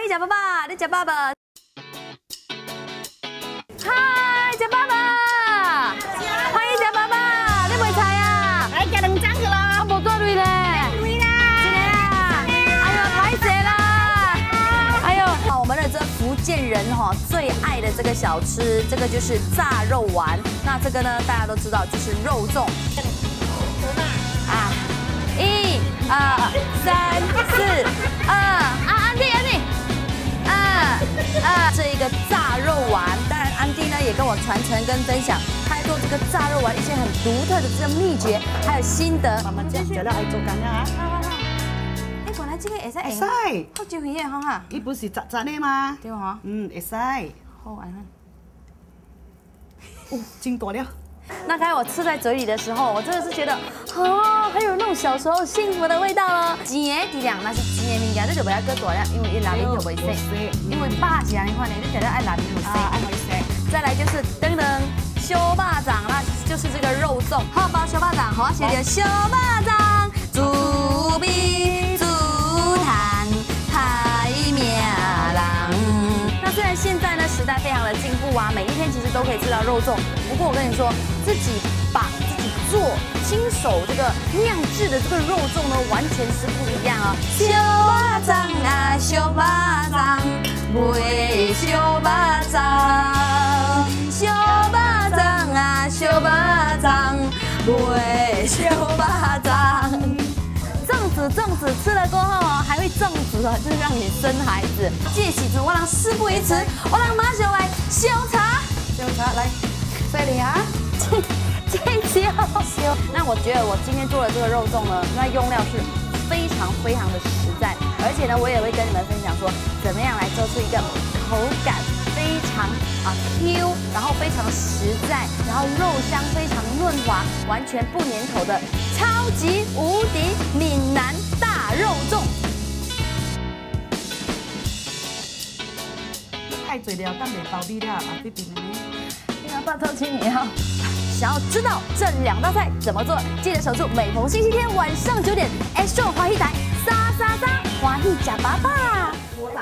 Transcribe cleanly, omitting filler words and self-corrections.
迎吃爸爸，你吃爸爸。嗨，吃爸爸，欢迎吃爸爸，你买菜啊？来吃2张去咯。我无带瑞咧。对啦。真的啊？哎呦，歹势啦！哎呦，我们的这福建人哈最爱的这个小吃，这个就是炸肉丸。那这个呢，大家都知道就是肉粽。啊，1、2、3、4、安迪，这一个炸肉丸，当然安迪呢也跟我传承跟分享，他做这个炸肉丸一些很独特的这个秘诀，还有心得。慢慢食，食了爱做干啊。哎，原来这个会使会使，好椒鱼的哈。伊不是杂的吗？对哈。会使。好，安安。哦，真大了。那刚才我吃在嘴里的时候，我真的是觉得，哦，还有那种小时候幸福的味道哦。甜的质量那是甜的物件，你就不要搁大了，因为伊内面就袂洗。因为爸是安尼款的，你绝对爱内面有洗。爱袂洗。再来就是噔噔小巴掌，那就是这个肉粽，荷包小巴掌，好，写的小巴掌，煮比煮炭太命人。那虽然现在呢时代非常的进步啊，每一天其实都可以吃到肉粽，不过我跟你说，自己做亲手这个酿制的这个肉粽呢，完全是不一样啊。小巴掌啊，小巴掌，卖小巴掌，小巴掌啊，小巴掌，卖小巴掌。粽子吃了过后哦，还会粽子哦，就是让你生孩子。这时阵我让事不宜迟，我让马上来小茶，小茶来，这里啊。这香。那我觉得我今天做的这个肉粽呢，那用料是非常的实在，而且呢，我也会跟你们分享说，怎么样来做出一个口感非常Q， 然后非常实在，然后肉香非常润滑，完全不粘头的超级无敌闽南大肉粽。太嘴了，等袂包你了，这边呢？要大头请你哦。想要知道这2道菜怎么做，记得守住每逢星期天晚上9点 ，Astro 华裔台，333华裔假爸爸。